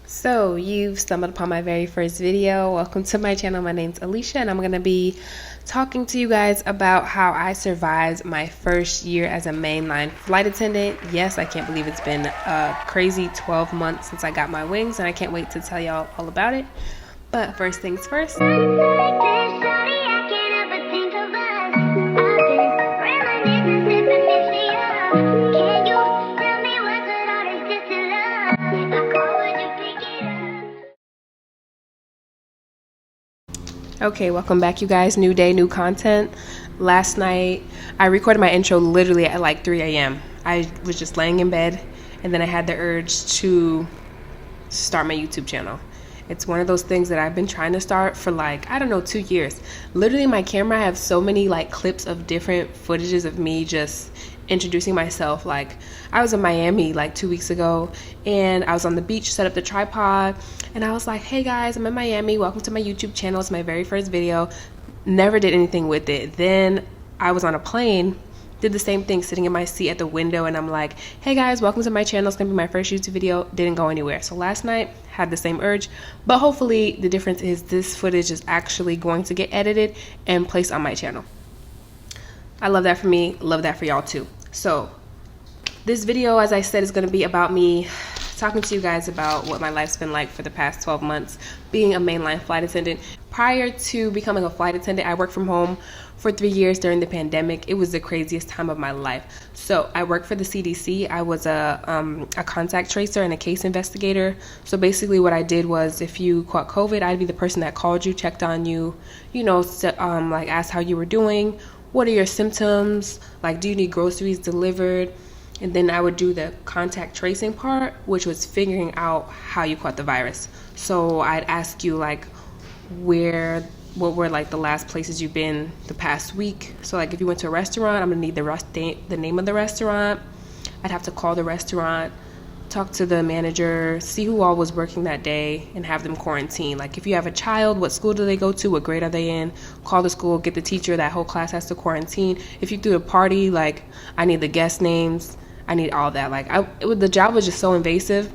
So you've stumbled upon my very first video. Welcome to my channel. My name's Alicia and I'm going to be talking to you guys about how I survived my first year as a mainline flight attendant. Yes, I can't believe it's been a crazy 12 months since I got my wings and I can't wait to tell y'all all about it. But first things first. Okay, welcome back you guys. New day, new content. Last night I recorded my intro literally at like 3 a.m. I was just laying in bed and then I had the urge to start my YouTube channel. It's one of those things that I've been trying to start for like, I don't know, 2 years. Literally my camera, I have so many like clips of different footages of me just introducing myself. Like I was in Miami like 2 weeks ago and I was on the beach, set up the tripod, and I was like, hey guys, I'm in Miami, welcome to my YouTube channel. It's my very first video. Never did anything with it. Then I was on a plane, did the same thing, sitting in my seat at the window, and I'm like, hey guys, welcome to my channel. It's gonna be my first YouTube video. Didn't go anywhere. So last night had the same urge, but hopefully the difference is this footage is actually going to get edited and placed on my channel. I love that for me, love that for y'all too. So this video, as I said, is going to be about me talking to you guys about what my life's been like for the past 12 months being a mainline flight attendant. Prior to becoming a flight attendant, I worked from home for 3 years during the pandemic. It was the craziest time of my life. So I worked for the CDC. I was a contact tracer and a case investigator. So basically what I did was, if you caught COVID, I'd be the person that called you, checked on you, like asked how you were doing. What are your symptoms? Like, do you need groceries delivered? And then I would do the contact tracing part, which was figuring out how you caught the virus. So I'd ask you like, what were like the last places you've been the past week? So like if you went to a restaurant, I'm gonna need the name of the restaurant. I'd have to call the restaurant, talk to the manager, see who all was working that day, and have them quarantine. Like if you have a child, what school do they go to? What grade are they in? Call the school, get the teacher. That whole class has to quarantine. If you threw a party, like I need the guest names. I need all that. Like the job was just so invasive,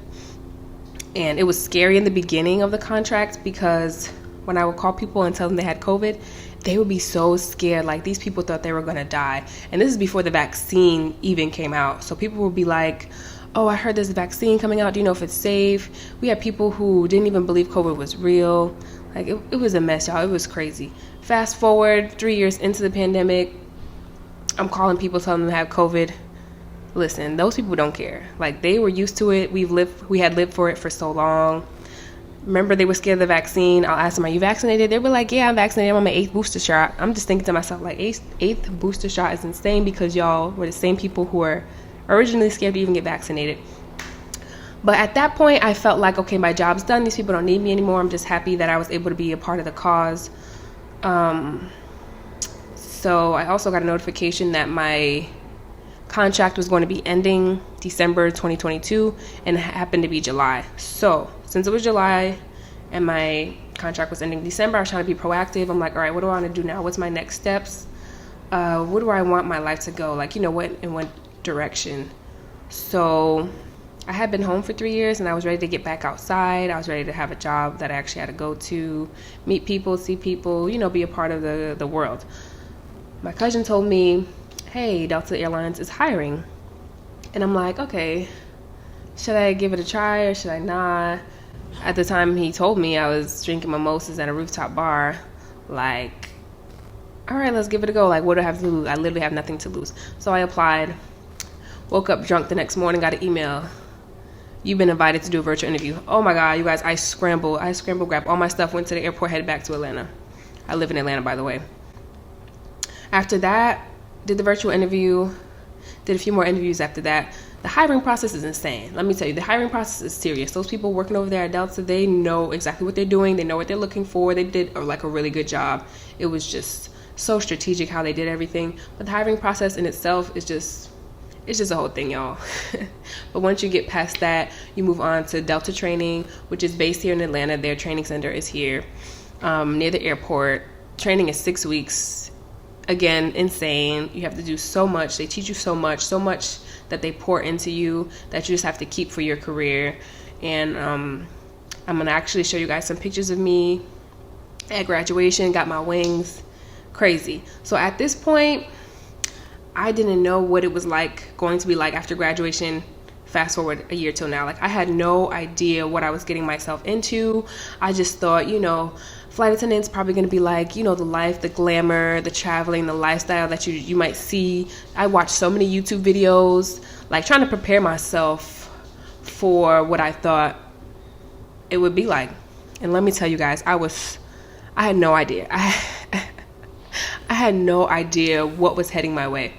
and it was scary in the beginning of the contract because when I would call people and tell them they had COVID, they would be so scared. Like these people thought they were gonna die, and this is before the vaccine even came out. So people would be like, oh, I heard there's a vaccine coming out. Do you know if it's safe? We had people who didn't even believe COVID was real. Like it was a mess, y'all. It was crazy. Fast forward 3 years into the pandemic, I'm calling people telling them to have COVID. Listen, those people don't care. Like they were used to it. We had lived for it for so long. Remember, they were scared of the vaccine. I'll ask them, are you vaccinated? They were like, yeah, I'm vaccinated. I'm on my 8th booster shot. I'm just thinking to myself, like, eighth booster shot is insane because y'all were the same people who were originally scared to even get vaccinated. But at that point, I felt like, okay, my job's done. These people don't need me anymore. I'm just happy that I was able to be a part of the cause. So I also got a notification that my contract was going to be ending December 2022, and it happened to be July. So since it was July and my contract was ending December, I was trying to be proactive. I'm like, all right, what do I want to do now? What's my next steps? What do I want my life to go? Like, in what direction? So I had been home for 3 years and I was ready to get back outside. I was ready to have a job that I actually had to go to, meet people, see people, be a part of the world. My cousin told me, hey, Delta Airlines is hiring. And I'm like, okay, should I give it a try or should I not? At the time he told me, I was drinking mimosas at a rooftop bar. Like, all right, let's give it a go. Like, what do I have to lose? I literally have nothing to lose. So I applied, woke up drunk the next morning, got an email. You've been invited to do a virtual interview. Oh my God, you guys, I scrambled, grabbed all my stuff, went to the airport, headed back to Atlanta. I live in Atlanta, by the way. After that, did the virtual interview, did a few more interviews after that. The hiring process is insane. Let me tell you, the hiring process is serious. Those people working over there at Delta, they know exactly what they're doing. They know what they're looking for. They did a really good job. It was just so strategic how they did everything. But the hiring process in itself is just a whole thing, y'all. But once you get past that, you move on to Delta training, which is based here in Atlanta. Their training center is here near the airport. Training is 6 weeks. Again, insane. You have to do so much. They teach you so much that they pour into you that you just have to keep for your career. And I'm gonna actually show you guys some pictures of me at graduation, got my wings, crazy. So at this point, I didn't know what it was going to be like after graduation. Fast forward a year till now, like I had no idea what I was getting myself into. I just thought, flight attendant's probably going to be like, the life, the glamour, the traveling, the lifestyle that you might see. I watched so many YouTube videos, like trying to prepare myself for what I thought it would be like. And let me tell you guys, I had no idea. I had no idea what was heading my way.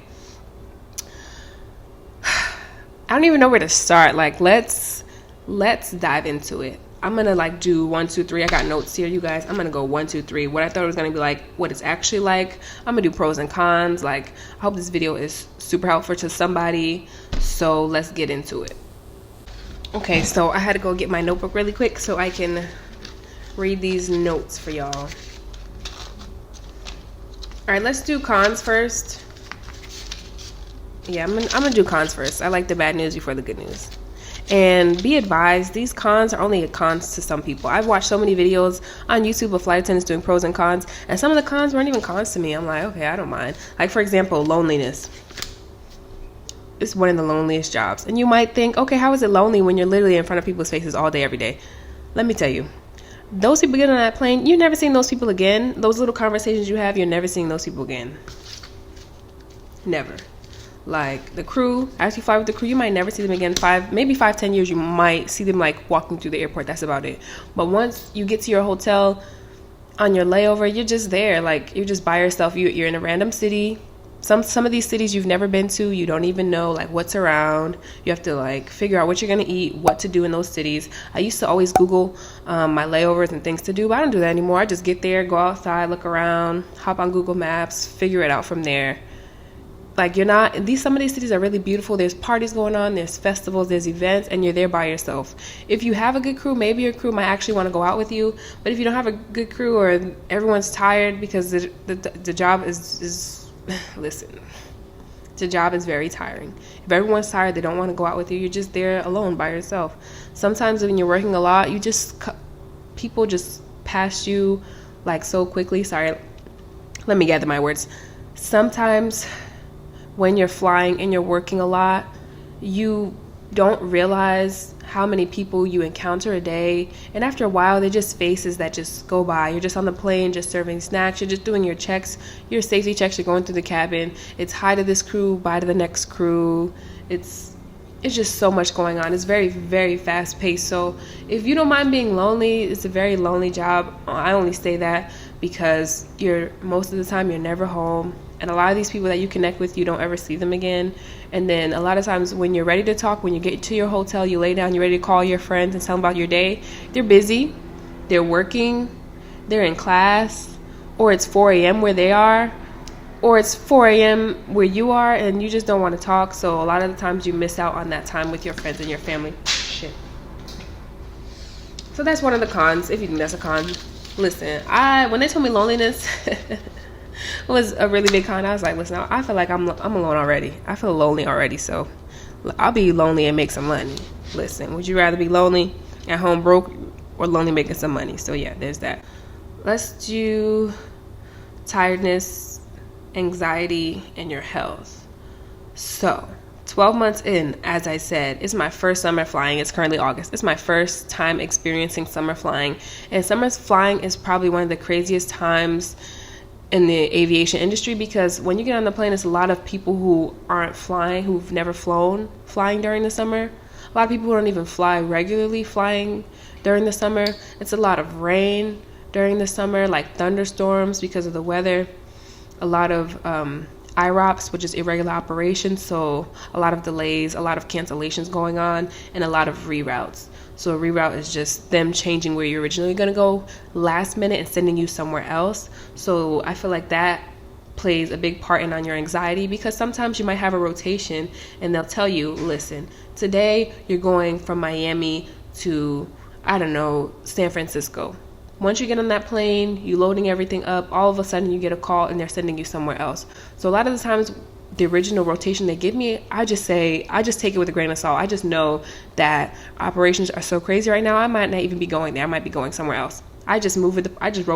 I don't even know where to start. Like, let's dive into it. I'm gonna do 1, 2, 3. I got notes here, you guys. I'm gonna go 1, 2, 3. What I thought it was gonna be like, what it's actually like. I'm gonna do pros and cons. I hope this video is super helpful to somebody. So let's get into it. Okay, so I had to go get my notebook really quick so I can read these notes for y'all. All right, let's do cons first. Yeah, I'm gonna do cons first. I like the bad news before the good news. And be advised, these cons are only cons to some people. I've watched so many videos on YouTube of flight attendants doing pros and cons, and some of the cons weren't even cons to me. I'm like, okay, I don't mind. Like, for example, loneliness. It's one of the loneliest jobs. And you might think, okay, how is it lonely when you're literally in front of people's faces all day, every day? Let me tell you. Those people get on that plane, you're never seeing those people again. Those little conversations you have, you're never seeing those people again. Never. Like the crew, as you fly with the crew, you might never see them again. 5, 10 years, you might see them walking through the airport. That's about it. But once you get to your hotel on your layover, you're just there. You're just by yourself. You're in a random city. Some of these cities you've never been to, you don't even know what's around. You have to figure out what you're gonna eat, what to do in those cities. I used to always Google my layovers and things to do, but I don't do that anymore. I just get there, go outside, look around, hop on Google Maps, figure it out from there. Some of these cities are really beautiful. There's parties going on, there's festivals, there's events, and you're there by yourself. If you have a good crew, maybe your crew might actually want to go out with you. But if you don't have a good crew, or everyone's tired because the job is listen, the job is very tiring. If everyone's tired, they don't want to go out with you. You're just there alone by yourself. Sometimes when you're working a lot, people just pass you so quickly. Sorry, let me gather my words. Sometimes when you're flying and you're working a lot, you don't realize how many people you encounter a day, and after a while they're just faces that just go by. You're just on the plane, just serving snacks, you're just doing your checks, your safety checks, you're going through the cabin. It's hi to this crew, bye to the next crew. It's just so much going on. It's very, very fast paced. So if you don't mind being lonely, it's a very lonely job. I only say that because most of the time you're never home. And a lot of these people that you connect with, you don't ever see them again. And then a lot of times when you're ready to talk, when you get to your hotel, you lay down, you're ready to call your friends and tell them about your day, they're busy, they're working, they're in class, or it's 4 a.m. where they are, or it's 4 a.m. where you are, and you just don't want to talk. So a lot of the times you miss out on that time with your friends and your family. Shit. So that's one of the cons, if you think that's a con. Listen, when they told me loneliness was a really big con, I was like, listen, I feel like I'm alone already. I feel lonely already, so I'll be lonely and make some money. Listen, would you rather be lonely at home broke or lonely making some money? So yeah, there's that. Let's do tiredness, anxiety, and your health. So 12 months in, as I said, it's my first summer flying. It's currently August. It's my first time experiencing summer flying. And summer flying is probably one of the craziest times in the aviation industry, because when you get on the plane, it's a lot of people who aren't flying, who've never flown, flying during the summer. A lot of people who don't even fly regularly flying during the summer. It's a lot of rain during the summer, like thunderstorms because of the weather. A lot of IROPS, which is irregular operations, so a lot of delays, a lot of cancellations going on, and a lot of reroutes. So a reroute is just them changing where you're originally going to go last minute and sending you somewhere else. So I feel like that plays a big part on your anxiety, because sometimes you might have a rotation and they'll tell you, listen, today you're going from Miami to, I don't know, San Francisco. Once you get on that plane, you loading everything up, all of a sudden you get a call and they're sending you somewhere else. So a lot of the times the original rotation they give me, I just take it with a grain of salt. I just know that operations are so crazy right now. I might not even be going there. I might be going somewhere else. I just roll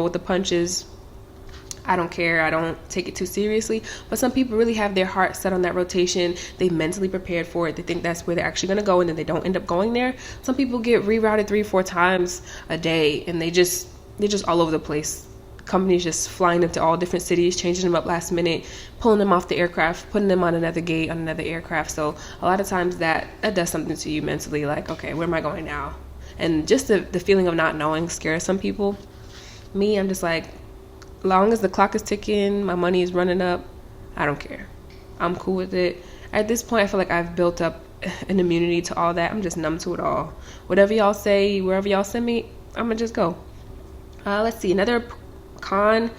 with the punches. I don't care. I don't take it too seriously. But some people really have their heart set on that rotation. They mentally prepared for it. They think that's where they're actually going to go, and then they don't end up going there. Some people get rerouted 3-4 times a day, and they're just all over the place. Companies just flying them to all different cities, changing them up last minute, pulling them off the aircraft, putting them on another gate on another aircraft. So a lot of times that does something to you mentally, like, okay, where am I going now? And just the feeling of not knowing scares some people. Me, I'm just like, long as the clock is ticking, my money is running up, I don't care. I'm cool with it. At this point, I feel like I've built up an immunity to all that. I'm just numb to it all. Whatever y'all say, wherever y'all send me, I'm gonna just go. Let's see, another con.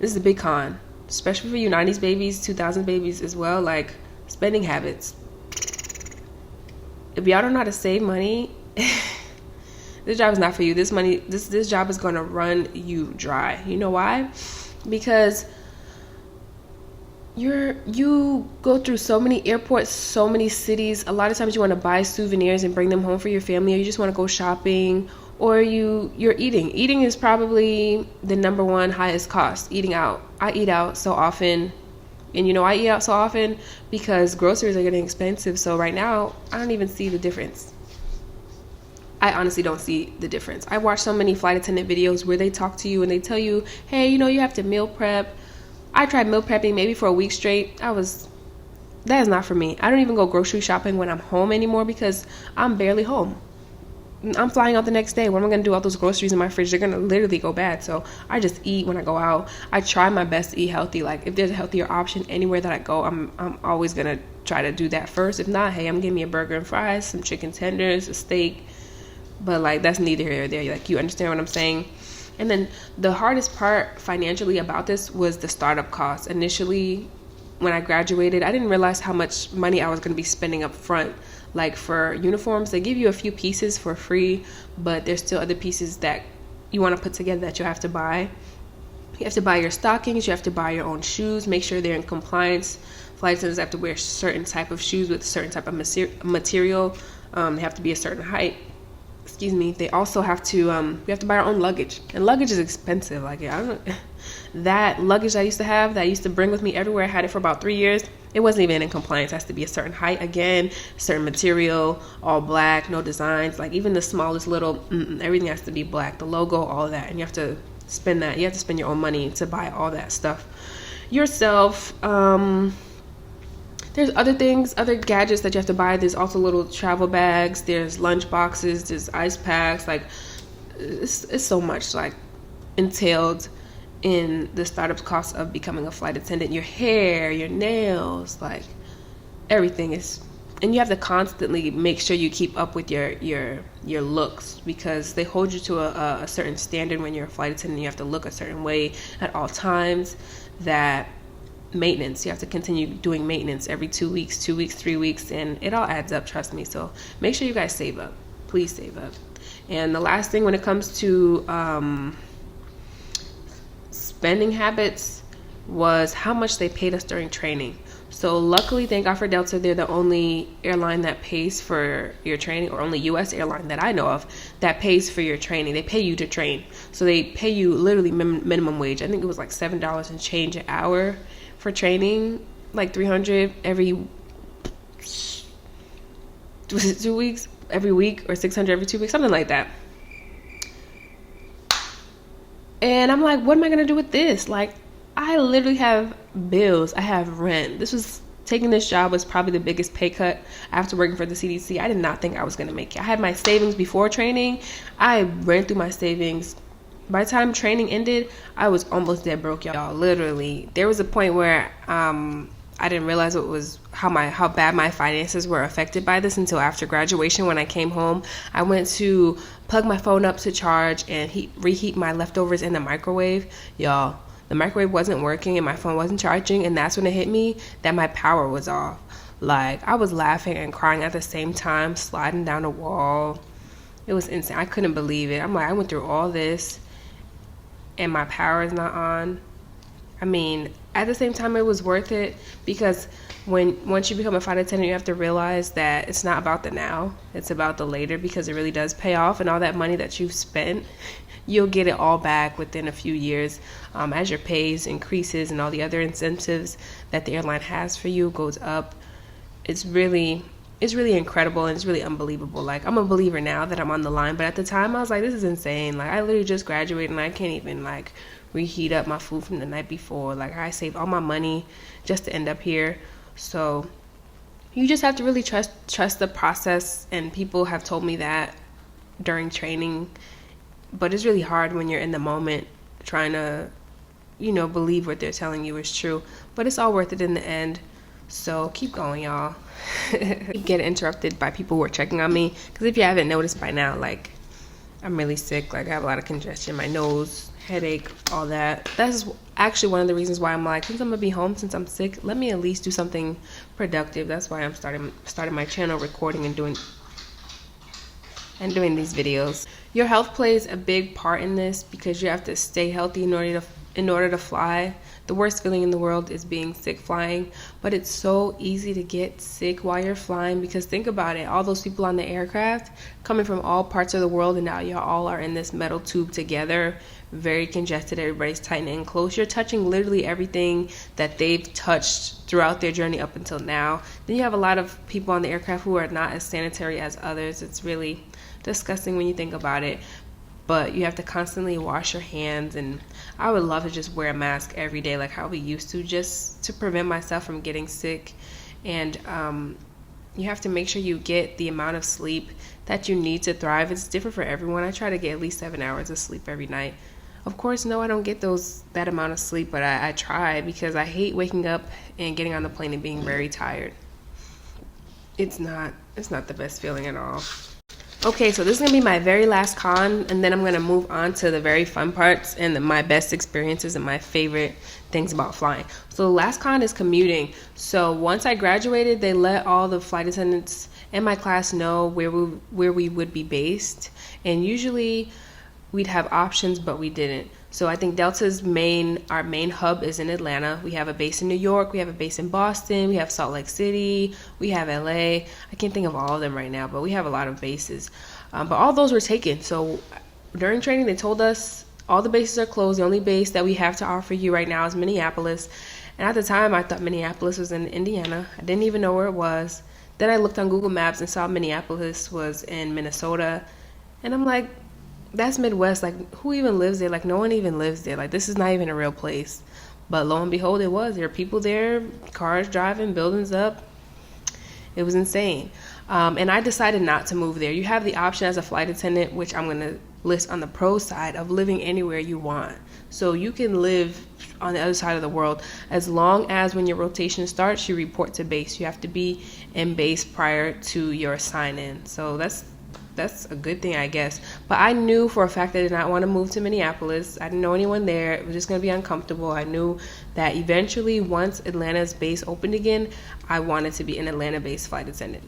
This is a big con, especially for you 90s babies, 2000 babies as well, like spending habits. If y'all don't know how to save money, this job is not for you. This job is going to run you dry. You know why? Because you go through so many airports, so many cities. A lot of times you want to buy souvenirs and bring them home for your family, or you just want to go shopping, or you're eating. Eating is probably the number one highest cost, eating out. I eat out so often. And I eat out so often because groceries are getting expensive. So right now, I don't even see the difference. I honestly don't see the difference. I watch so many flight attendant videos where they talk to you and they tell you, hey, you have to meal prep. I tried meal prepping maybe for a week straight. That is not for me. I don't even go grocery shopping when I'm home anymore because I'm barely home. I'm flying out the next day. What am I going to do? All those groceries in my fridge, they're going to literally go bad. So I just eat when I go out. I try my best to eat healthy. Like if there's a healthier option anywhere that I go, I'm always going to try to do that first. If not, hey, I'm getting me a burger and fries, some chicken tenders, a steak. But like that's neither here nor there. Like you understand what I'm saying? And then the hardest part financially about this was the startup costs. Initially, when I graduated, I didn't realize how much money I was going to be spending up front. Like for uniforms, they give you a few pieces for free, but there's still other pieces that you want to put together that you have to buy. You have to buy your stockings, you have to buy your own shoes, make sure they're in compliance. Flight attendants have to wear certain type of shoes with a certain type of material. They have to be a certain height. They also have to we have to buy our own luggage, and luggage is expensive. Like that luggage I used to have, that I used to bring with me everywhere, I had it for about 3 years. It wasn't even in compliance. It has to be a certain height again, certain material, all black, no designs. Like even the smallest little everything has to be black, the logo, all of that. And you have to spend that. You have to spend your own money to buy all that stuff yourself. There's other things, other gadgets that you have to buy. There's also little travel bags. There's lunch boxes. There's ice packs. Like it's so much like entailed in the startup cost of becoming a flight attendant. Your hair, your nails, like everything is. And you have to constantly make sure you keep up with your looks, because they hold you to a certain standard when you're a flight attendant. You have to look a certain way at all times. That maintenance, you have to continue doing maintenance every 2 weeks, 3 weeks, and it all adds up, trust me. So make sure you guys save up. Please save up. And the last thing when it comes to spending habits was how much they paid us during training. So luckily, thank God for Delta, they're the only airline that pays for your training, or only US airline that I know of that pays for your training. They pay you to train. So they pay you literally minimum wage. I think it was like $7 and change an hour for training, like $300 every 2 weeks, every week, or $600 every 2 weeks, something like that. And I'm like, what am I gonna do with this? Like, I literally have bills. I have rent. Taking this job was probably the biggest pay cut after working for the CDC. I did not think I was gonna make it. I had my savings before training. I ran through my savings. By the time training ended, I was almost dead broke, y'all. Literally, there was a point where I didn't realize how bad my finances were affected by this until after graduation. When I came home, I went to plug my phone up to charge and reheat my leftovers in the microwave. Y'all, the microwave wasn't working and my phone wasn't charging, and that's when it hit me that my power was off. Like, I was laughing and crying at the same time, sliding down a wall. It was insane. I couldn't believe it. I'm like, I went through all this and my power is not on. I mean, at the same time, it was worth it because once you become a flight attendant, you have to realize that it's not about the now, it's about the later, because it really does pay off, and all that money that you've spent, you'll get it all back within a few years, as your pays increases and all the other incentives that the airline has for you goes up. It's really incredible, and it's really unbelievable. Like, I'm a believer now that I'm on the line, but at the time I was like, this is insane. Like, I literally just graduated and I can't even like reheat up my food from the night before. Like, I saved all my money just to end up here. So you just have to really trust the process, and people have told me that during training, but it's really hard when you're in the moment trying to, believe what they're telling you is true, but it's all worth it in the end. So keep going, y'all. Keep getting interrupted by people who are checking on me, because if you haven't noticed by now, like, I'm really sick. Like, I have a lot of congestion, my nose, headache, all that. That's actually one of the reasons why I'm like, since I'm gonna be home, since I'm sick, let me at least do something productive. That's why I'm starting my channel, recording and doing these videos. Your health plays a big part in this, because you have to stay healthy in order to fly. The worst feeling in the world is being sick flying, but it's so easy to get sick while you're flying, because think about it, all those people on the aircraft coming from all parts of the world, and now y'all all are in this metal tube together, very congested, everybody's tight and close. You're touching literally everything that they've touched throughout their journey up until now. Then you have a lot of people on the aircraft who are not as sanitary as others. It's really disgusting when you think about it, but you have to constantly wash your hands, and I would love to just wear a mask every day like how we used to, just to prevent myself from getting sick. And you have to make sure you get the amount of sleep that you need to thrive. It's different for everyone. I try to get at least 7 hours of sleep every night. Of course, no, I don't get that amount of sleep, but I try, because I hate waking up and getting on the plane and being very tired. It's not the best feeling at all. Okay, so this is gonna be my very last con, and then I'm gonna move on to the very fun parts and my best experiences and my favorite things about flying. So the last con is commuting. So once I graduated, they let all the flight attendants in my class know where we would be based, and usually we'd have options, but we didn't. So I think Delta's our main hub is in Atlanta. We have a base in New York, we have a base in Boston, we have Salt Lake City, we have LA. I can't think of all of them right now, but we have a lot of bases. But all those were taken. So during training, they told us all the bases are closed. The only base that we have to offer you right now is Minneapolis. And at the time, I thought Minneapolis was in Indiana. I didn't even know where it was. Then I looked on Google Maps and saw Minneapolis was in Minnesota. And I'm like, that's Midwest. Like, who even lives there? Like, no one even lives there. Like, this is not even a real place. But lo and behold, it was. There are people there, cars driving, buildings up. It was insane. And I decided not to move there. You have the option as a flight attendant, which I'm going to list on the pro side, of living anywhere you want. So you can live on the other side of the world, as long as when your rotation starts, you report to base. You have to be in base prior to your sign-in. So that's a good thing, I guess. But I knew for a fact I did not want to move to Minneapolis. I didn't know anyone there. It was just going to be uncomfortable. I knew that eventually, once Atlanta's base opened again, I wanted to be an Atlanta-based flight attendant.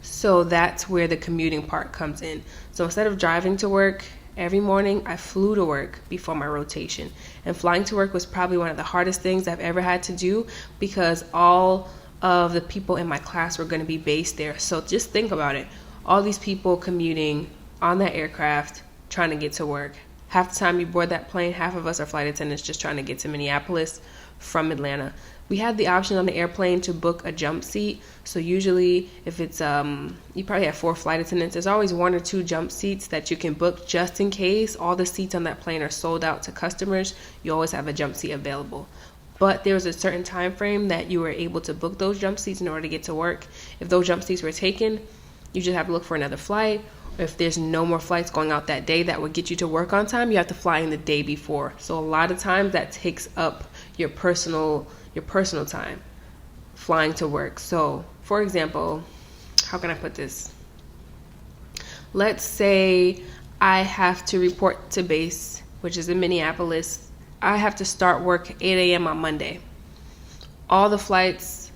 So that's where the commuting part comes in. So instead of driving to work every morning, I flew to work before my rotation. And flying to work was probably one of the hardest things I've ever had to do, because all of the people in my class were going to be based there. So just think about it. All these people commuting on that aircraft, trying to get to work. Half the time you board that plane, half of us are flight attendants just trying to get to Minneapolis from Atlanta. We had the option on the airplane to book a jump seat. So usually if it's, you probably have 4 flight attendants, there's always 1 or 2 jump seats that you can book, just in case all the seats on that plane are sold out to customers. You always have a jump seat available. But there was a certain time frame that you were able to book those jump seats in order to get to work. If those jump seats were taken, you just have to look for another flight. Or if there's no more flights going out that day that would get you to work on time, you have to fly in the day before. So a lot of times that takes up your personal time flying to work. So for example, how can I put this? Let's say I have to report to base, which is in Minneapolis. I have to start work 8 a.m. on Monday. All the flights,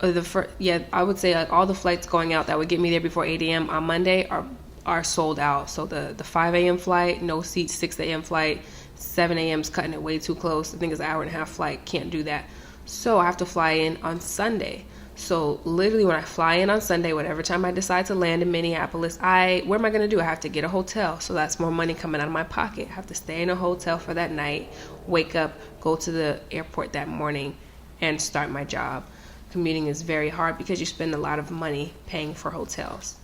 I would say like all the flights going out that would get me there before 8 a.m. on Monday are sold out. So the 5 a.m. flight, no seats, 6 a.m. flight, 7 a.m. is cutting it way too close. I think it's an hour and a half flight. Can't do that. So I have to fly in on Sunday. So literally when I fly in on Sunday, whatever time I decide to land in Minneapolis, what am I going to do? I have to get a hotel. So that's more money coming out of my pocket. I have to stay in a hotel for that night, wake up, go to the airport that morning, and start my job. Commuting is very hard because you spend a lot of money paying for hotels.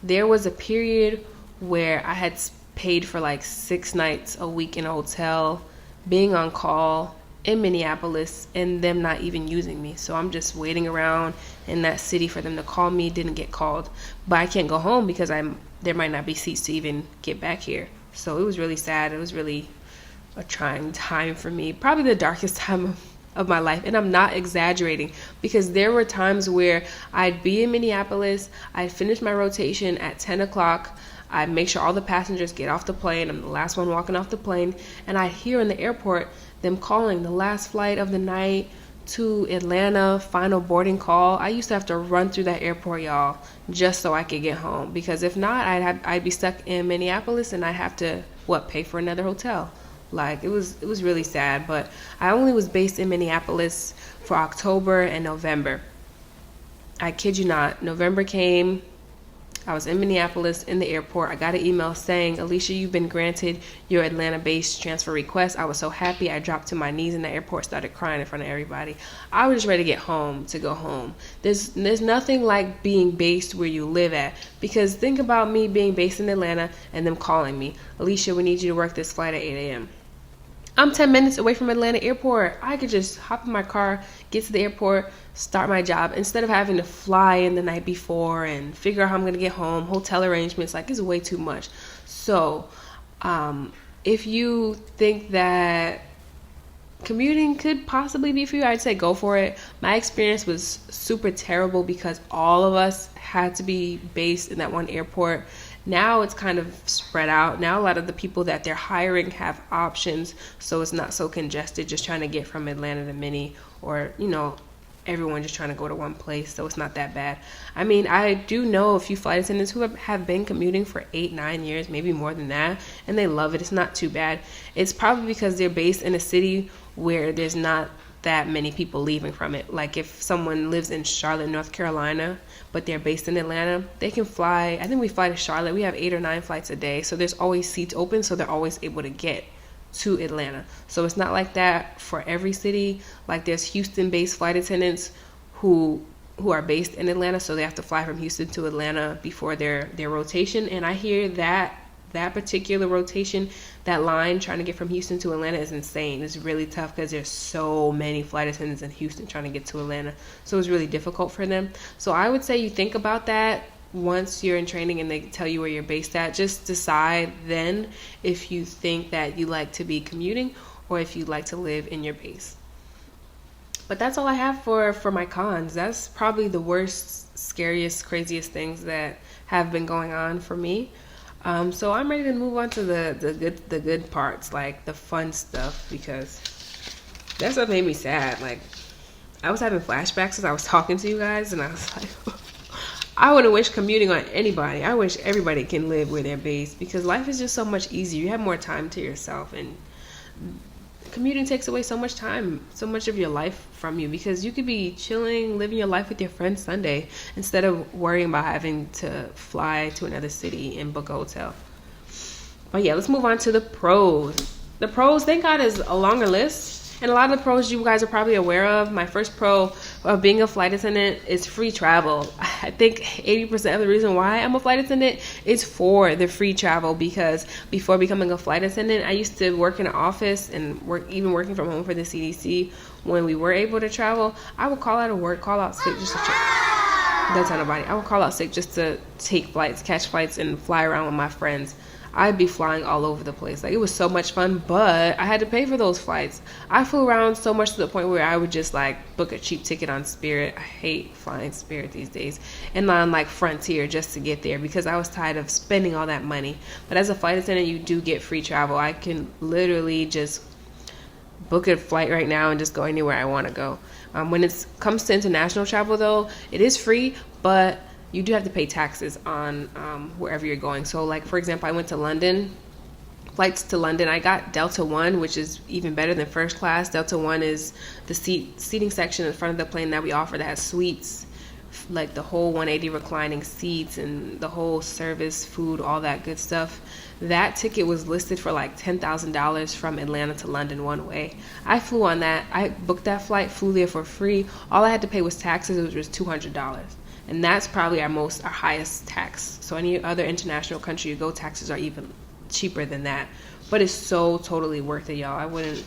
There was a period where I had paid for like 6 nights a week in a hotel, being on call in Minneapolis, and them not even using me. So I'm just waiting around in that city for them to call me. Didn't get called, but I can't go home because there might not be seats to even get back here. So it was really sad. It was really a trying time for me, probably the darkest time of my life. And I'm not exaggerating, because there were times where I'd be in Minneapolis, I'd finish my rotation at 10 o'clock, I'd make sure all the passengers get off the plane, I'm the last one walking off the plane, and I'd hear in the airport them calling the last flight of the night to Atlanta, final boarding call. I used to have to run through that airport, y'all, just so I could get home, because if not, I'd be stuck in Minneapolis and I'd have to pay for another hotel. Like, it was really sad. But I only was based in Minneapolis for October and November. I kid you not, November came, I was in Minneapolis in the airport. I got an email saying, Alicia, you've been granted your Atlanta-based transfer request. I was so happy. I dropped to my knees in the airport, started crying in front of everybody. I was just ready to get home, to go home. There's nothing like being based where you live at. Because think about me being based in Atlanta and them calling me, Alicia, we need you to work this flight at 8 a.m. I'm 10 minutes away from Atlanta airport. I could just hop in my car, get to the airport, start my job, instead of having to fly in the night before and figure out how I'm going to get home, hotel arrangements. Like, it's way too much. So if you think that commuting could possibly be for you, I'd say go for it. My experience was super terrible because all of us had to be based in that one airport. Now it's kind of spread out. Now a lot of the people that they're hiring have options, so it's not so congested, just trying to get from Atlanta to Minnie, or, everyone just trying to go to one place, so it's not that bad. I mean, I do know a few flight attendants who have been commuting for 8-9 years, maybe more than that, and they love it. It's not too bad. It's probably because they're based in a city where there's not that many people leaving from it. Like, if someone lives in Charlotte, North Carolina, but they're based in Atlanta, they can fly. I think we fly to Charlotte. We have 8 or 9 flights a day, so there's always seats open, so they're always able to get to Atlanta. So it's not like that for every city. Like, there's Houston-based flight attendants who are based in Atlanta, so they have to fly from Houston to Atlanta before their rotation. And I hear that particular rotation, that line trying to get from Houston to Atlanta, is insane. It's really tough because there's so many flight attendants in Houston trying to get to Atlanta, so it's really difficult for them. So I would say you think about that once you're in training and they tell you where you're based at. Just decide then if you think that you like to be commuting or if you like to live in your base. But that's all I have for my cons. That's probably the worst, scariest, craziest things that have been going on for me. So I'm ready to move on to the good parts, like the fun stuff, because that stuff made me sad. Like, I was having flashbacks as I was talking to you guys, and I was like, I wouldn't wish commuting on anybody. I wish everybody can live where they're based, because life is just so much easier. You have more time to yourself, and commuting takes away so much time, so much of your life from you, because you could be chilling, living your life with your friends Sunday instead of worrying about having to fly to another city and book a hotel. But yeah, let's move on to the pros. The pros, thank God, is a longer list. And a lot of the pros you guys are probably aware of. My first pro of being a flight attendant is free travel. I think 80% of the reason why I'm a flight attendant is for the free travel, because before becoming a flight attendant, I used to work in an office and even working from home for the CDC. When we were able to travel, I would call out of work, call out sick just to check. Don't tell nobody. I would call out sick just to take flights, catch flights, and fly around with my friends. I'd be flying all over the place. Like, it was so much fun, but I had to pay for those flights. I flew around so much to the point where I would just book a cheap ticket on Spirit. I hate flying Spirit these days. And on Frontier just to get there, because I was tired of spending all that money. But as a flight attendant, you do get free travel. I can literally just book a flight right now and just go anywhere I want to go. When it comes to international travel, though, it is free, but you do have to pay taxes on wherever you're going. So, for example, I went to London flights to London, I got Delta One, which is even better than first class. Delta One is the seating section in front of the plane that we offer that has suites, like the whole 180 reclining seats and the whole service, food, all that good stuff. That ticket was listed for like $10,000 from Atlanta to London one way. I flew on that. I booked that flight, flew there for free. All I had to pay was taxes, which was $200. And that's probably our highest tax. So any other international country you go, taxes are even cheaper than that. But it's so totally worth it, y'all. I wouldn't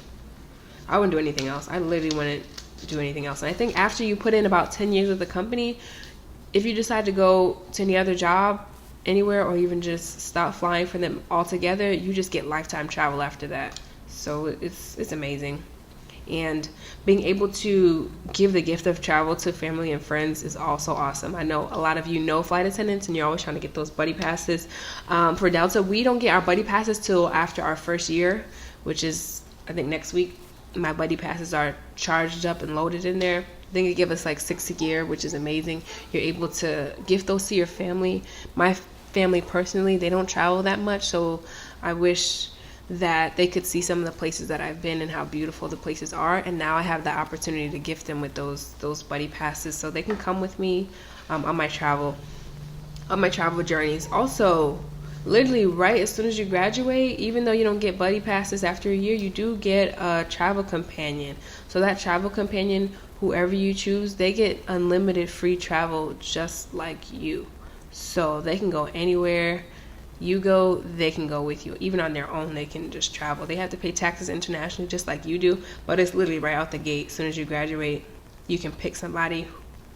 do anything else. I literally wouldn't do anything else. And I think after you put in about 10 years with the company, if you decide to go to any other job anywhere, or even just stop flying for them altogether, you just get lifetime travel after that. So it's amazing. And being able to give the gift of travel to family and friends is also awesome. I know a lot of you know flight attendants and you're always trying to get those buddy passes. For Delta, we don't get our buddy passes till after our first year, which is I think next week. My buddy passes are charged up and loaded in there. Then they give us like 6 a year, which is amazing. You're able to gift those to your family. My family personally, they don't travel that much, so I wish that they could see some of the places that I've been and how beautiful the places are. And now I have the opportunity to gift them with those buddy passes, so they can come with me on my travel journeys. Also, literally right as soon as you graduate, even though you don't get buddy passes after a year, you do get a travel companion. So that travel companion, whoever you choose, they get unlimited free travel just like you. So they can go anywhere you go, they can go with you. Even on their own, they can just travel. They have to pay taxes internationally just like you do, but it's literally right out the gate. As soon as you graduate, you can pick somebody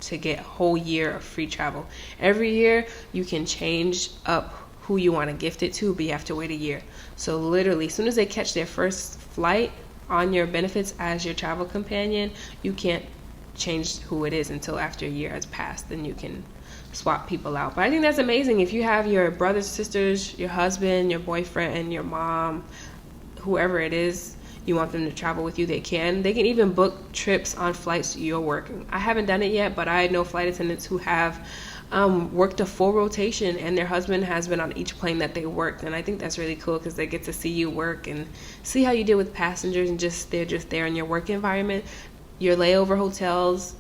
to get a whole year of free travel. Every year, you can change up who you want to gift it to, but you have to wait a year. So literally, as soon as they catch their first flight on your benefits as your travel companion, you can't change who it is until after a year has passed. Then you can swap people out. But I think that's amazing. If you have your brothers, sisters, your husband, your boyfriend, and your mom, whoever it is, you want them to travel with you, they can. They can even book trips on flights you're working. I haven't done it yet, but I know flight attendants who have worked a full rotation, and their husband has been on each plane that they worked. And I think that's really cool because they get to see you work and see how you deal with passengers, and they're just there in your work environment. Your layover hotels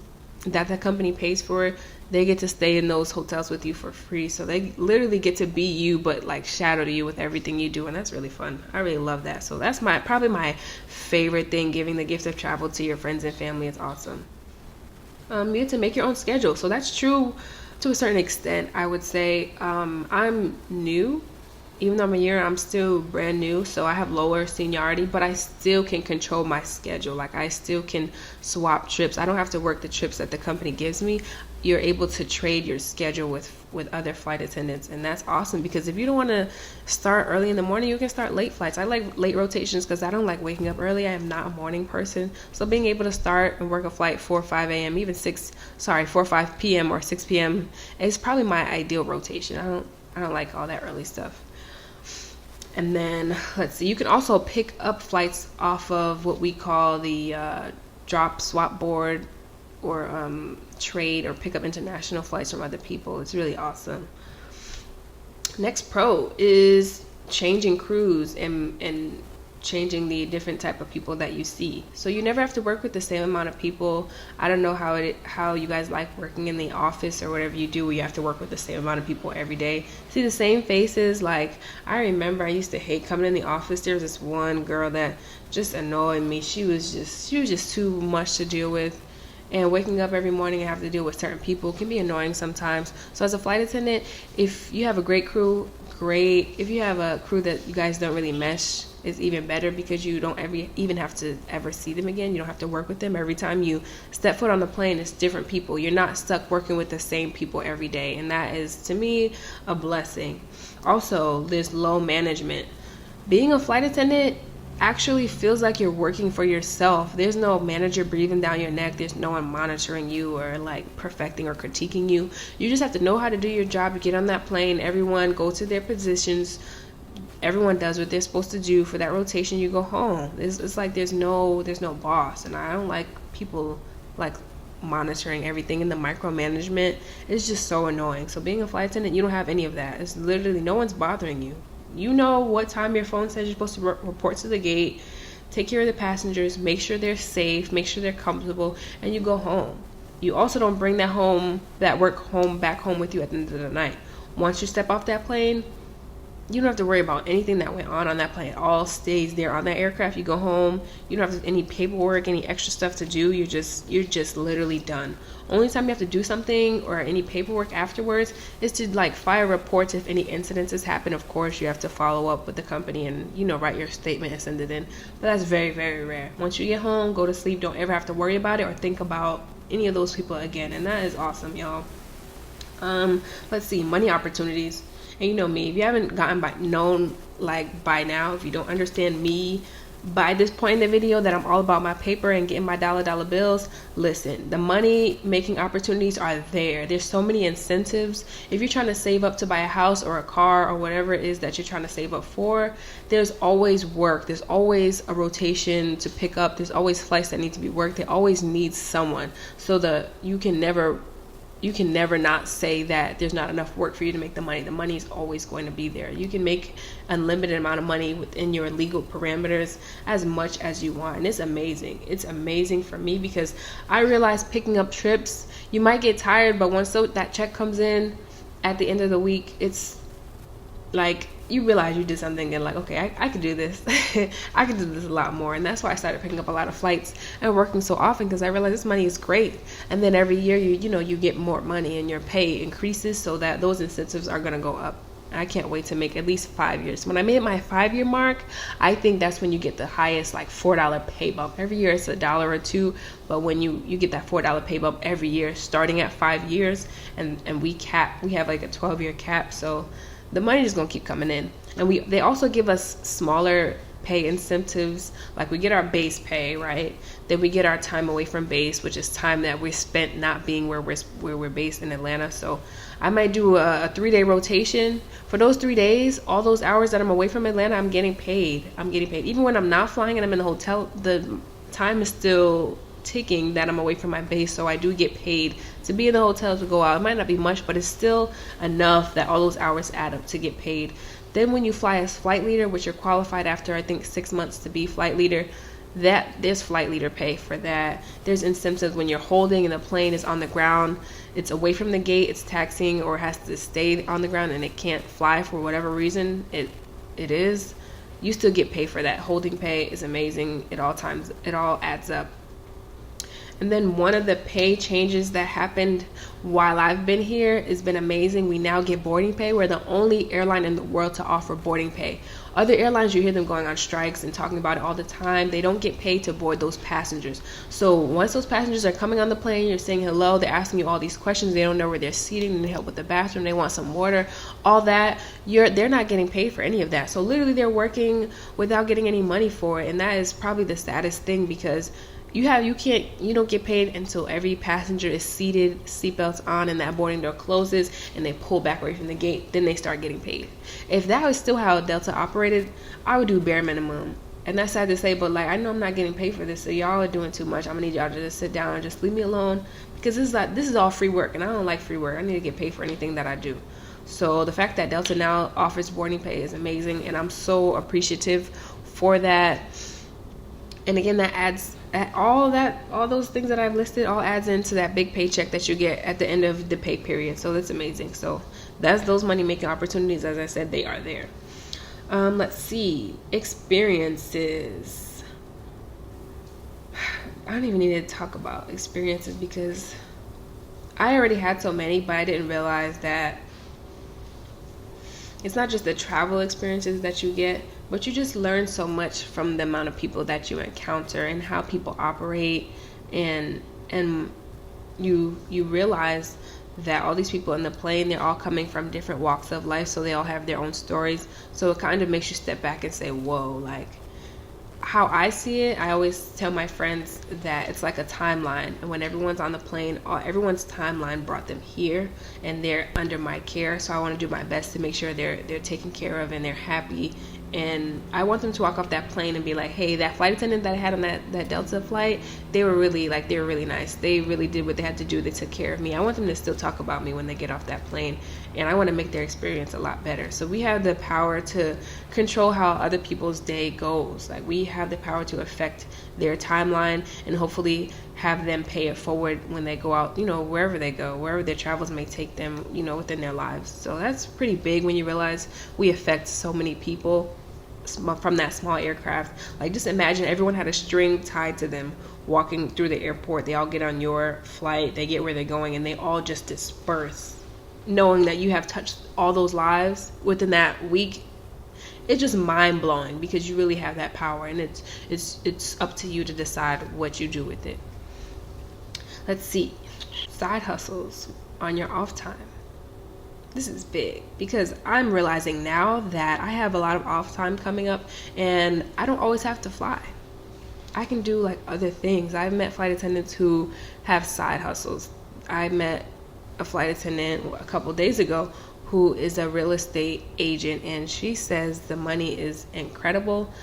that the company pays for, they get to stay in those hotels with you for free. So they literally get to be you, but like shadow to you with everything you do. And that's really fun. I really love that. So that's probably my favorite thing, giving the gift of travel to your friends and family. It's awesome. You get to make your own schedule. So that's true to a certain extent, I would say. I'm new. Even though I'm a year, I'm still brand new, so I have lower seniority, but I still can control my schedule. Like, I still can swap trips. I don't have to work the trips that the company gives me. You're able to trade your schedule with other flight attendants, and that's awesome, because if you don't want to start early in the morning, you can start late flights. I like late rotations because I don't like waking up early. I am not a morning person, so being able to start and work a flight 4 or 5 a.m., 4 or 5 p.m. or 6 p.m. is probably my ideal rotation. I don't like all that early stuff. And then, let's see, you can also pick up flights off of what we call the drop swap board, or trade or pick up international flights from other people. It's really awesome. Next pro is changing crews and changing the different type of people that you see. So you never have to work with the same amount of people. I don't know how you guys like working in the office or whatever you do, where you have to work with the same amount of people every day. See the same faces. Like, I remember I used to hate coming in the office. There was this one girl that just annoyed me. She was just too much to deal with. And waking up every morning and have to deal with certain people can be annoying sometimes. So as a flight attendant, if you have a great crew, great. If you have a crew that you guys don't really mesh, it's even better, because you don't even have to ever see them again. You don't have to work with them. Every time you step foot on the plane, it's different people. You're not stuck working with the same people every day. And that is, to me, a blessing. Also, there's low management. Being a flight attendant actually feels like you're working for yourself. There's no manager breathing down your neck. There's no one monitoring you or like perfecting or critiquing you. You just have to know how to do your job. You get on that plane, everyone go to their positions, everyone does what they're supposed to do for that rotation, you go home. It's like there's no boss, and I don't like people like monitoring everything, and the micromanagement is just so annoying. So being a flight attendant, you don't have any of that. It's literally no one's bothering you. You know what time your phone says you're supposed to report to the gate, take care of the passengers, make sure they're safe, make sure they're comfortable, and you go home. You also don't bring that work back home with you at the end of the night. Once you step off that plane, you don't have to worry about anything that went on that plane. It all stays there on that aircraft. You go home, you don't have any paperwork, any extra stuff to do. You're just literally done. Only time you have to do something or any paperwork afterwards is to like file reports if any incidences happen. Of course, you have to follow up with the company and, you know, write your statement and send it in. But that's very, very rare. Once you get home, go to sleep, don't ever have to worry about it or think about any of those people again. And that is awesome, y'all. Let's see, money opportunities. And you know me, if you haven't gotten by now, if you don't understand me by this point in the video that I'm all about my paper and getting my dollar bills, listen, the money making opportunities are there. There's so many incentives. If you're trying to save up to buy a house or a car or whatever it is that you're trying to save up for, there's always work. There's always a rotation to pick up. There's always flights that need to be worked. They always need someone. So you can never not say that there's not enough work for you to make the money. The money is always going to be there. You can make unlimited amount of money within your legal parameters as much as you want. And it's amazing. It's amazing for me because I realize picking up trips, you might get tired, but once that check comes in at the end of the week, it's like you realize you did something and like, okay, I could do this. I could do this a lot more. And that's why I started picking up a lot of flights and working so often, because I realized this money is great. And then every year you get more money and your pay increases, so that those incentives are going to go up. I can't wait to make at least 5 years. When I made my 5-year mark, I think that's when you get the highest, like $4 pay bump. Every year it's $1 or $2, but when you get that $4 pay bump every year, starting at 5 years, and we have like a 12-year cap, so the money is going to keep coming in. And they also give us smaller pay incentives. Like we get our base pay, right? Then we get our time away from base, which is time that we spent not being where we're based in Atlanta. So I might do a 3-day rotation. For those 3 days, all those hours that I'm away from Atlanta, I'm getting paid. Even when I'm not flying and I'm in the hotel, the time is still ticking that I'm away from my base, so I do get paid to be in the hotel, to go out. It might not be much, but it's still enough that all those hours add up to get paid. Then when you fly as flight leader, which you're qualified after I think 6 months to be flight leader, there's flight leader pay for that. There's incentives when you're holding and the plane is on the ground, it's away from the gate, it's taxiing or has to stay on the ground and it can't fly for whatever reason it is, you still get paid for that. Holding pay is amazing. It all adds up. And then one of the pay changes that happened while I've been here has been amazing. We now get boarding pay. We're the only airline in the world to offer boarding pay. Other airlines, you hear them going on strikes and talking about it all the time. They don't get paid to board those passengers. So once those passengers are coming on the plane, you're saying hello, they're asking you all these questions. They don't know where they're seating, they need help with the bathroom, they want some water, all that. They're not getting paid for any of that. So literally they're working without getting any money for it. And that is probably the saddest thing, because you don't get paid until every passenger is seated, seatbelts on, and that boarding door closes and they pull back away from the gate. Then they start getting paid. If that was still how Delta operated, I would do bare minimum. And that's sad to say, but like, I know I'm not getting paid for this, so y'all are doing too much. I'm gonna need y'all to just sit down and just leave me alone, because this is all free work, and I don't like free work. I need to get paid for anything that I do. So the fact that Delta now offers boarding pay is amazing, and I'm so appreciative for that. And again, that adds all those things that I've listed all adds into that big paycheck that you get at the end of the pay period. So that's amazing. So that's those money making opportunities. As I said, they are there. Let's see, experiences. I don't even need to talk about experiences because I already had so many, but I didn't realize that it's not just the travel experiences that you get, but you just learn so much from the amount of people that you encounter and how people operate, and you realize that all these people in the plane, they're all coming from different walks of life, so they all have their own stories. So it kind of makes you step back and say, whoa, like how I see it, I always tell my friends that it's like a timeline, and when everyone's on the plane, everyone's timeline brought them here and they're under my care. So I want to do my best to make sure they're taken care of and they're happy And I want them to walk off that plane and be like, hey, that flight attendant that I had on that Delta flight, they were really nice. They really did what they had to do. They took care of me. I want them to still talk about me when they get off that plane. And I want to make their experience a lot better. So we have the power to control how other people's day goes. Like, we have the power to affect their timeline and hopefully have them pay it forward when they go out, wherever they go, wherever their travels may take them, within their lives. So that's pretty big when you realize we affect so many people from that small aircraft. Like, just imagine everyone had a string tied to them walking through the airport. They all get on your flight, they get where they're going, and they all just disperse, knowing that you have touched all those lives within that week. It's just mind-blowing, because you really have that power, and it's up to you to decide what you do with it. Let's see, side hustles on your off time. This is big, because I'm realizing now that I have a lot of off time coming up, and I don't always have to fly. I can do like other things. I've met flight attendants who have side hustles. I met a flight attendant a couple days ago who is a real estate agent, and she says the money is incredible.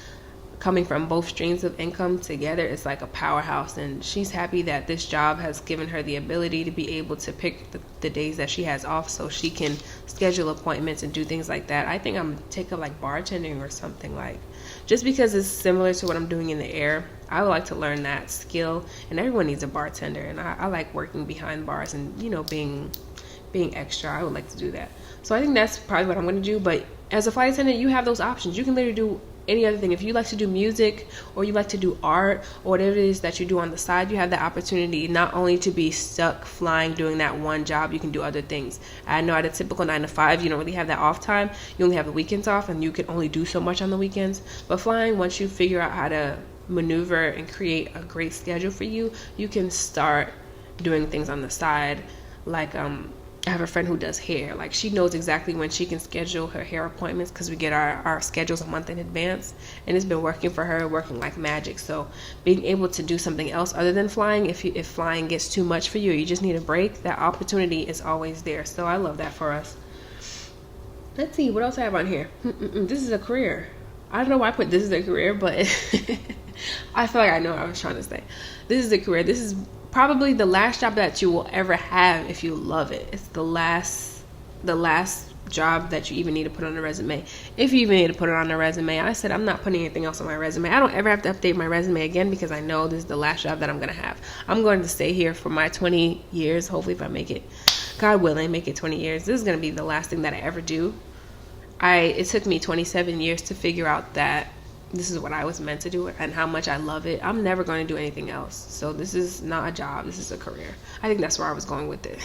Coming from both streams of income together, it's like a powerhouse, and she's happy that this job has given her the ability to be able to pick the days that she has off so she can schedule appointments and do things like that. I think I'm gonna take up like bartending or something, like, just because it's similar to what I'm doing in the air. I would like to learn that skill, and everyone needs a bartender, and I like working behind bars and being extra. I would like to do that. So I think that's probably what I'm going to do. But as a flight attendant, you have those options. You can literally do any other thing. If you like to do music, or you like to do art, or whatever it is that you do on the side, you have the opportunity not only to be stuck flying doing that one job, you can do other things. I know at a typical 9 to 5, you don't really have that off time. You only have the weekends off, and you can only do so much on the weekends. But flying, once you figure out how to maneuver and create a great schedule for you, you can start doing things on the side. Like, I have a friend who does hair. Like, she knows exactly when she can schedule her hair appointments, because we get our schedules a month in advance, and it's been working for her, working like magic. So being able to do something else other than flying, if flying gets too much for you, you just need a break, that opportunity is always there. So I love that for us. Let's see, what else I have on here? This is a career. I don't know why I put this is a career, but I feel like I know what I was trying to say. This is a career. This is probably the last job that you will ever have if you love it. It's the last job that you even need to put on a resume. If you even need to put it on a resume. I said I'm not putting anything else on my resume. I don't ever have to update my resume again, because I know this is the last job that I'm going to have. I'm going to stay here for my 20 years. Hopefully, if I make it, God willing, make it 20 years. This is going to be the last thing that I ever do. It took me 27 years to figure out that this is what I was meant to do and how much I love it. I'm never going to do anything else. So this is not a job. This is a career. I think that's where I was going with it.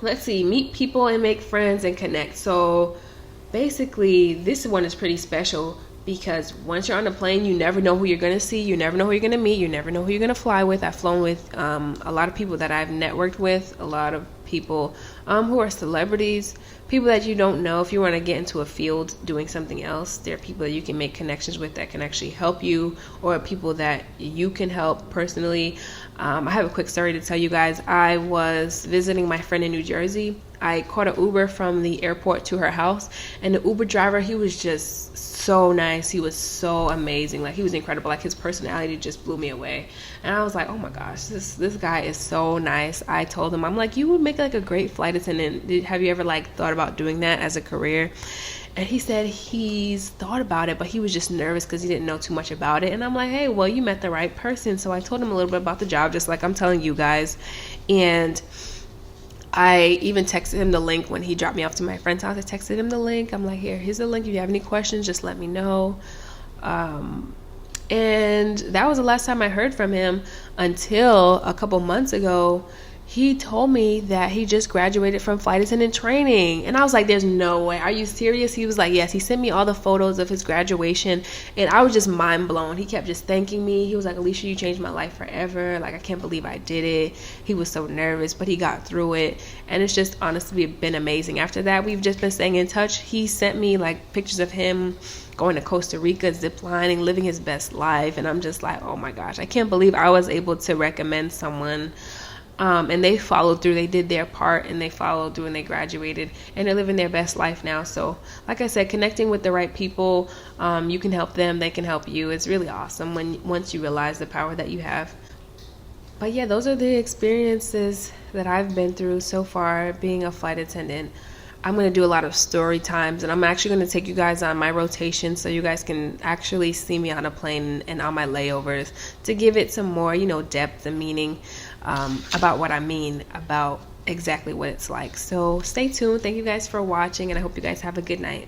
Let's see. Meet people and make friends and connect. So basically, this one is pretty special, because once you're on a plane, you never know who you're going to see. You never know who you're going to meet. You never know who you're going to fly with. I've flown with a lot of people that I've networked with, a lot of people who are celebrities, people that you don't know. If you want to get into a field doing something else, there are people that you can make connections with that can actually help you, or people that you can help personally. I have a quick story to tell you guys. I was visiting my friend in New Jersey. I caught an Uber from the airport to her house, and the Uber driver, he was just so nice. He was so amazing. Like, he was incredible. Like, his personality just blew me away. And I was like, oh my gosh, this guy is so nice. I told him, I'm like, you would make like a great flight attendant. Have you ever like thought about doing that as a career? And he said he's thought about it, but he was just nervous because he didn't know too much about it. And I'm like, hey, well, you met the right person. So I told him a little bit about the job, just like I'm telling you guys. And I even texted him the link when he dropped me off to my friend's house. I texted him the link. I'm like, here's the link. If you have any questions, just let me know. And that was the last time I heard from him until a couple months ago. He told me that he just graduated from flight attendant training. And I was like, there's no way. Are you serious? He was like, yes. He sent me all the photos of his graduation. And I was just mind blown. He kept just thanking me. He was like, Alicia, you changed my life forever. Like, I can't believe I did it. He was so nervous, but he got through it. And it's just honestly been amazing. After that, we've just been staying in touch. He sent me like pictures of him going to Costa Rica, ziplining, living his best life. And I'm just like, oh my gosh, I can't believe I was able to recommend someone And they followed through. They did their part and they followed through and they graduated and they're living their best life now. So like I said, connecting with the right people, you can help them, they can help you. It's really awesome once you realize the power that you have. But yeah, those are the experiences that I've been through so far being a flight attendant. I'm going to do a lot of story times, and I'm actually going to take you guys on my rotation so you guys can actually see me on a plane and on my layovers to give it some more, depth and meaning about what I mean about exactly what it's like. So stay tuned. Thank you guys for watching, and I hope you guys have a good night.